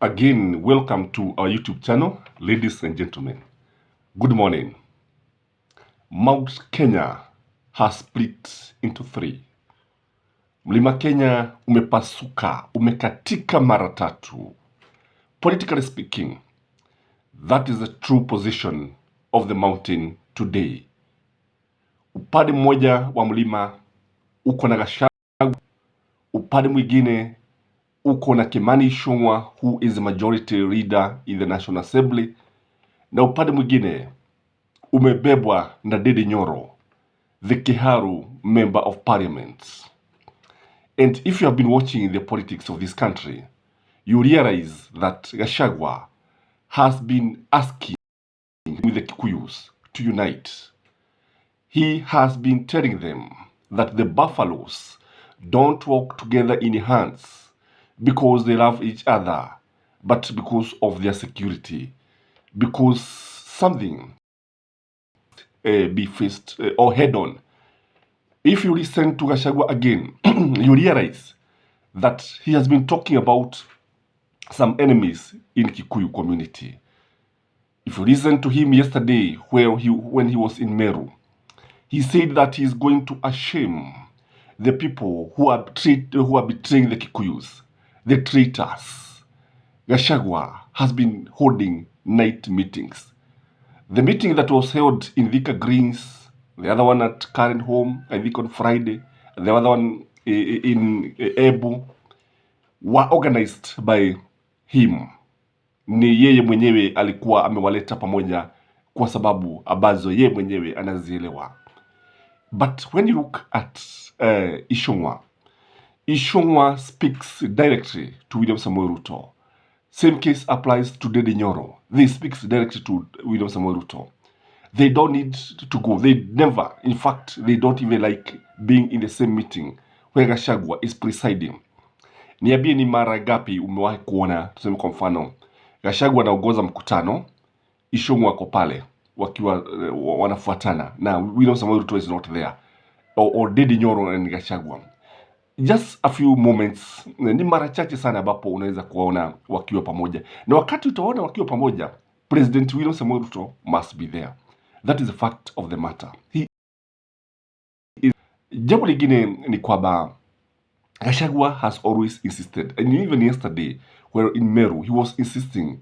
Again, welcome to our YouTube channel, ladies and gentlemen. Good morning. Mount Kenya has split into three. Mlima Kenya umepasuka, umekatika mara tatu. Politically speaking, that is the true position of the mountain today. Upande mmoja wa mlima uko na Gachagua, upande mwingine uko na KENYAN, who is the majority leader in the National Assembly, na upande mwingine umebebwa na Ndindi Nyoro, the Kiharu member of parliament. And if you have been watching the politics of this country, you realize that Gachagua has been asking with the Kikuyus to unite. He has been telling them that the buffaloes don't walk together in hands because they love each other, but because of their security, because something be faced or head on. If you listen to Gachagua again, you realize that he has been talking about some enemies in Kikuyu community. If you listen to him yesterday when he was in Meru, he said that he is going to shame the people who are betraying the Kikuyus, the traitors. Gachagua has been holding night meetings. The meeting that was held in Thika Greens, the other one at Karen home, I think on Friday, the other one in Ebu, were organized by him. Ni yeye mwenyewe alikuwa amewaleta pamoja kwa sababu abazo yeye mwenyewe anazielewa. But when you look at Ishongwa speaks directly to William Samoei Ruto. Same case applies to Ndindi Nyoro. They speak directly to William Samoei Ruto. They don't need to go. They never, in fact, they don't even like being in the same meeting where Gachagua is presiding. Niambie ni mara gapi umewahi kuona, tuseme kwa mfano, Gachagua anaongoza mkutano, Ishongwa wako pale wakiwa wanafuatana na William Samoei Ruto is not there, or Ndindi Nyoro and Gachagua. Just a few moments, ni mara chache sana ambapo unaweza kuwaona wakiwa pamoja. Na wakati utaona wakiwa pamoja, President William Samoei Ruto must be there. That is the fact of the matter. Jambo lingine ni kwamba Gachagua has always insisted, and even yesterday, where in Meru, he was insisting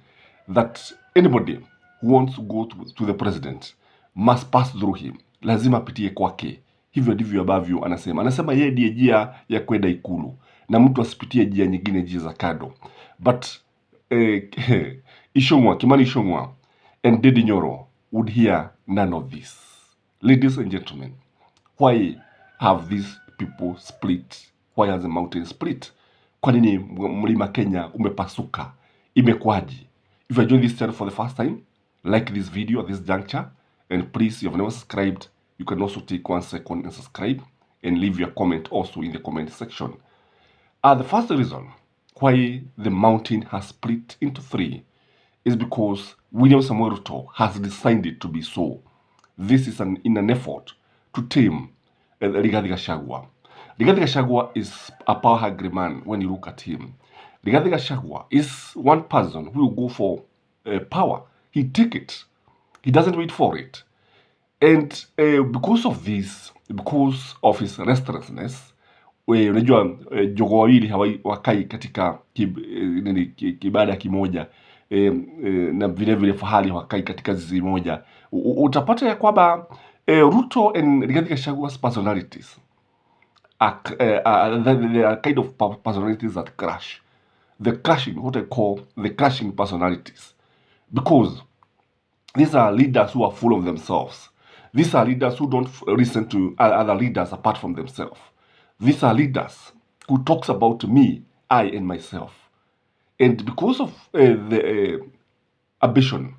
that anybody who wants to go to the president must pass through him. Lazima pitie kwake. Hivyo ndivyo ambavyo anasema yeye ndiye njia ya kwenda ikulu na mtu asipitie njia nyingine, njia za kado. But KENYAN and Ndindi Nyoro would hear none of this. Ladies and gentlemen, why have these people split? Why has the mountain split? Kwa nini Mlima Kenya umepasuka? Imekwaje? If you join this channel for the first time, like this video at this juncture, and please, if you have never subscribed, you can also take 1 second and subscribe and leave your comment also in the comment section. The first reason why the mountain has split into three is because William Samoei Ruto has decided to be so. This is in an effort to tame Rigathi Gachagua. Rigathi Gachagua is a power-hungry man when you look at him. Rigathi Gachagua is one person who will go for power. He take it. He doesn't wait for it. And because of this, because of his restlessness, unajua jogoo wawili hawakai katika kibada kimoja, na vile vile fahali hawakai katika zizi moja. Utapata ya kwamba Ruto and Rigathi Gachagua's personalities they are kind of personalities that clash. The clashing, what I call the clashing personalities, because these are leaders who are full of themselves. These are leaders who don't listen to other leaders apart from themselves. These are leaders who talks about me, I, and myself. And because of the ambition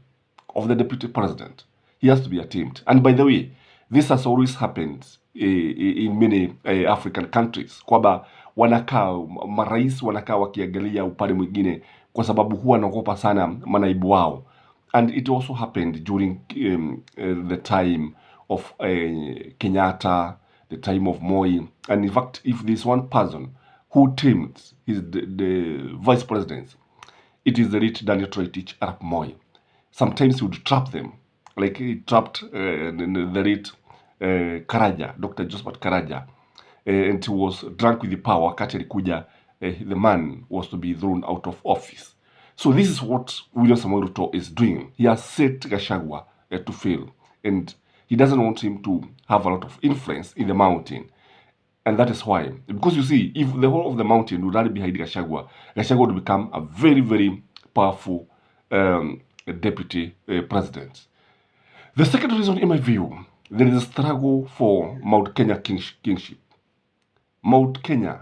of the deputy president, he has to be tamed. And by the way, this has always happened in many African countries, kwamba marais wanakaa wakiangalia upande mwingine kwa sababu huwa wanaogopa sana manaibu wao. And it also happened during the time of Kenyatta, the time of Moi. And in fact, if there's one person who tamed the vice president, it is the late Daniel Toroitich Arap Moi. Sometimes he would trap them, like he trapped the late Karaja, Dr. Josephat Karaja, and he was drunk with the power. Wakati alikuja, the man was to be thrown out of office. So this is what William Samoei Ruto is doing. He has set Gachagua to fail, and he doesn't want him to have a lot of influence in the mountain. And that is why, because you see, if the whole of the mountain would rally behind Gachagua, Gachagua would become a very, very powerful deputy president. The second reason, in my view, there is a struggle for Mount Kenya kingship. Mount Kenya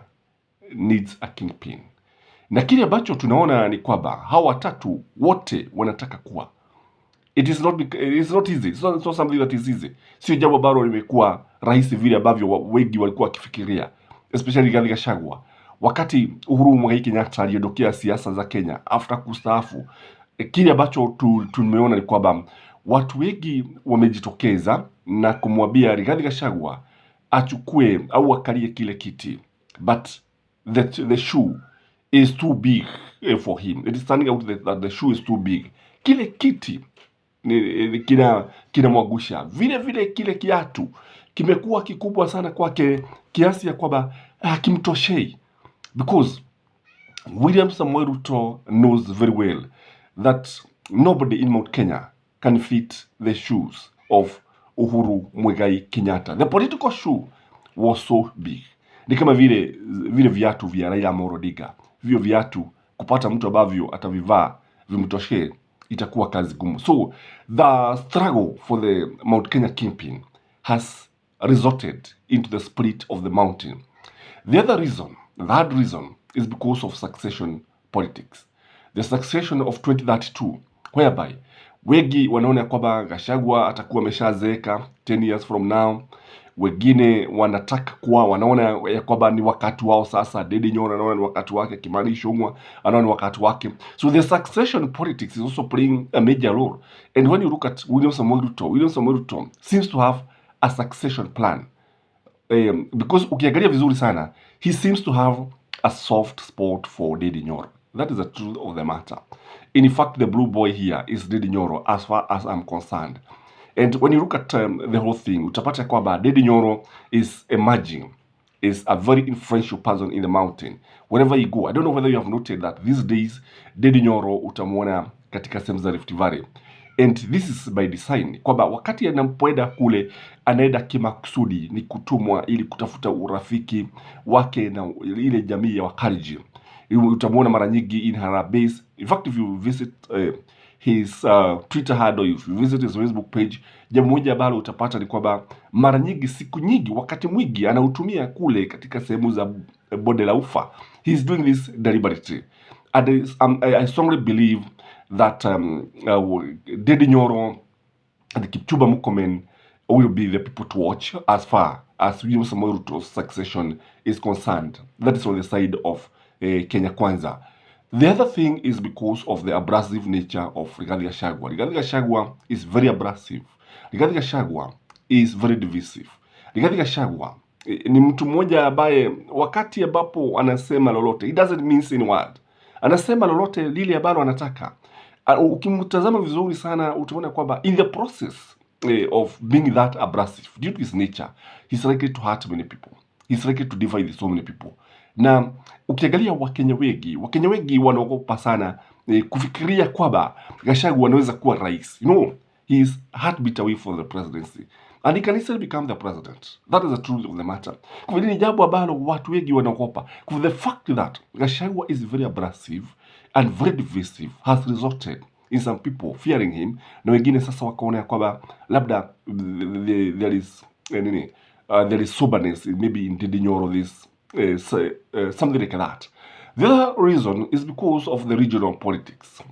needs a kingpin. Na kile ambacho tunaona ni kwamba hawa watatu wote wanataka kuwa. It is not easy. It's not something that is easy. Sio jambo ambalo limekuwa rahisi vile ambavyo wengi walikuwa wakifikiria, especially Rigathi Gachagua. Wakati Uhuru Muigai Kenyatta aliondokea siasa za Kenya after kustaafu, kile ambacho tumeona ni kwamba watu wengi wamejitokeza na kumwambia Rigathi Gachagua achukue au akalie kile kiti, but the shoe is too big for him. It is standing out that the shoe is too big. Kile kiti kina mwagusha. Vile kile kiatu kimekuwa kikubwa sana kwake kiasi ya kwamba hakimtoshei, because William Samoei Ruto knows very well that nobody in Mount Kenya can fit the shoes of Uhuru Muigai Kenyatta. The political shoe was so big. Ni kama vile viatu vya Raila Amolo Odinga. Vile viatu kupata mtu ambavyo atavivaa vimtoshee itakuwa kazi gumu. So the struggle for the Mount Kenya kingpin has resulted into the split of the mountain. The third reason is because of succession politics. The succession of 2032, whereby wengi wanaona kwamba Gachagua atakuwa ameshazeeka 10 years from now. Wengine wanataka kuwa wanaona ya kwamba ni wakati wao sasa. Ndindi Nyoro anaona ni wakati wake, Kimani Ichung'wah anaona ni wakati wake. So the succession politics is also playing a major role. And when you look at William Samoei Ruto seems to have a succession plan. Because ukiangalia vizuri sana, he seems to have a soft spot for Ndindi Nyoro. That is the truth of the matter. In fact, the blue boy here is Ndindi Nyoro as far as I'm concerned. And when you look at the whole thing, utapata kwamba Ndindi Nyoro is emerging, is a very influential person in the mountain. Wherever you go, I don't know whether you have noted that these days, Ndindi Nyoro utamuona katika sehemu za Rift Valley. And this is by design, kwamba wakati anapoenda kule, anaenda kimakusudi ni kutumwa ili kutafuta urafiki wake na ile jamii ya Wakalenjin. Utamuona mara nyingi in her base. In fact, if you visit his Twitter handle, if you visit his Facebook page, jambo moja ambalo utapata ni kwamba mara nyingi, siku nyingi, wakati mwingi anautumia kule katika sehemu za bonde la ufa. He's doing this deliberately. And I strongly believe that Ndindi Nyoro and Kipchumba Murkomen will be the people to watch as far as William Samoei Ruto's succession is concerned. That is on the side of Kenya Kwanza. The other thing is because of the abrasive nature of Rigathi Gachagua. Rigathi Gachagua is very abrasive. Rigathi Gachagua is very divisive. Rigathi Gachagua ni mtu mmoja ambaye wakati ambapo anasema lolote, he doesn't mince in word. Anasema lolote lile ambalo anataka. Ukimtazama vizuri sana utaona kwamba in the process of being that abrasive, due to his nature, he's likely to hurt many people. He's likely to divide so many people. Na ukiangalia Wakenya wengi wanaogopa sana kufikiria kwamba Gachagua anaweza kuwa rais. You know, he is heartbeat away from the presidency. And he can easily become the president. That is the truth of the matter. Kwa hili ni jambo ambalo watu wengi wanaogopa. Kwa the fact that Gachagua is very abrasive and very divisive has resulted in some people fearing him. Na wengine sasa wakaona kwamba labda there is soberness maybe in Ndindi Nyoro, this something like that. The other reason is because of the regional politics.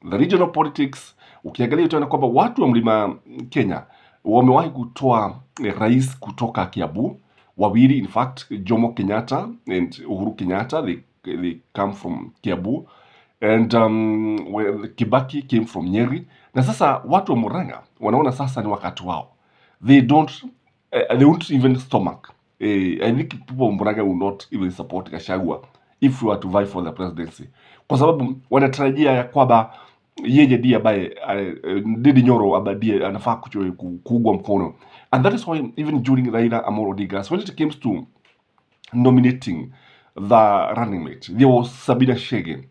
The regional politics, ukiangalia utaona kwamba watu wa Mlima Kenya wamewahi kutoa rais kutoka Kiambu, wawili, in fact, Jomo Kenyatta and Uhuru Kenyatta, they come from Kiambu, and Kibaki came from Nyeri. Na sasa watu wa Murang'a wanaona sasa ni wakati wao. They won't even stomach. I think people in Murang'a will not even support Gachagua if we were to vie for the presidency, kwa sababu wanatarajia ya kwamba yeye ndiye ambaye Ndindi Nyoro ambaye ndiye anafaa kuugwa mkono. And that is why even during Raila Amolo Odinga's, when it comes to nominating the running mate, there was Sabina Chege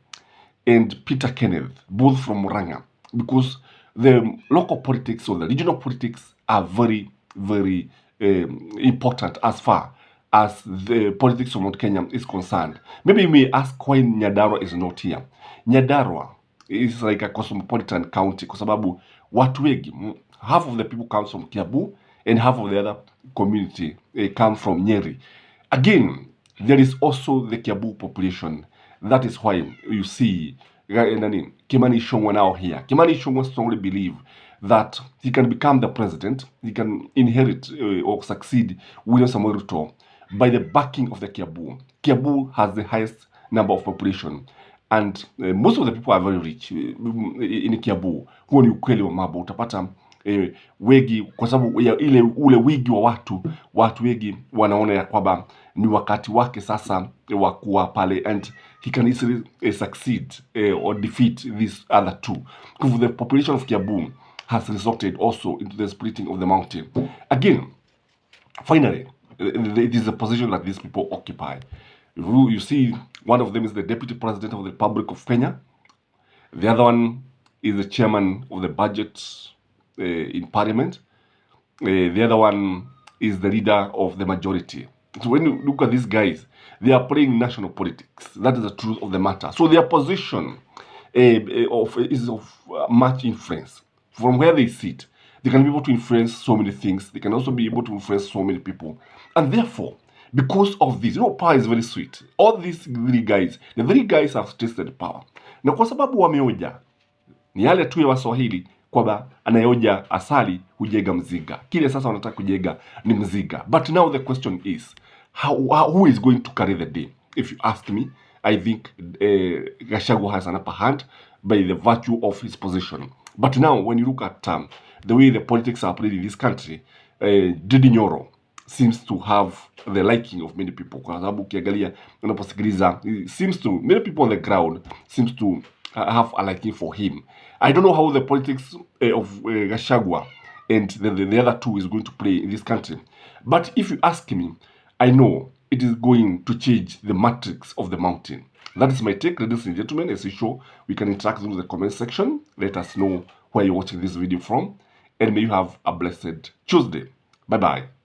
and Peter Kenneth, both from Murang'a, because the local politics or the regional politics are very, very important as far as the politics of Mount Kenya is concerned. Maybe you may ask why Nyandarua is not here. Nyandarua is like a cosmopolitan county kwa sababu watu wengi, half of the people come from Kiambu and half of the other community come from Nyeri. Again, there is also the Kiambu population. That is why you see Kimani Ichung'wah now here. Kimani Ichung'wah strongly believe that he can become the president, he can inherit or succeed William Samoei Ruto by the backing of the Kiambu. Kiambu has the highest number of population, and most of the people are very rich in Kiambu. Huo ni ukweli wa mambo. Utapata wengi kwa sababu ule wingi wa watu wengi wanaona ya kwamba ni wakati wake sasa wa kuwa pale, and he can easily succeed or defeat these other two, because the population of Kiambu has resulted also into the splitting of the mountain. Again, finally, it is a position that these people occupy. You see, one of them is the Deputy President of the Republic of Kenya. The other one is the Chairman of the Budget in Parliament. The other one is the leader of the majority. So when you look at these guys, they are playing national politics. That is the truth of the matter. So their position is of much influence. From where they sit, they can be able to influence so many things. They can also be able to influence so many people. And therefore, because of this, power is very sweet. All these three guys, the three guys have tasted power. Na kwa sababu wameoja, ni yale tu ya Waswahili kwamba anayeoja asali hujega mziga. Kile sasa wanataka kujega ni mziga. But now the question is, who is going to carry the day? If you ask me, I think Gachagua has an upper hand by the virtue of his position. But now, when you look at the way the politics are played in this country, Ndindi Nyoro seems to have the liking of many people. Kwa sababu ukiangalia unaposikiliza, seems to, many people on the ground seems to have a liking for him. I don't know how the politics of Gachagua and the other two is going to play in this country. But if you ask me, I know it is going to change the matrix of the mountain. That is my take, ladies and gentlemen. As usual, we can interact in the comment section. Let us know where you're watching this video from. And may you have a blessed Tuesday. Bye-bye.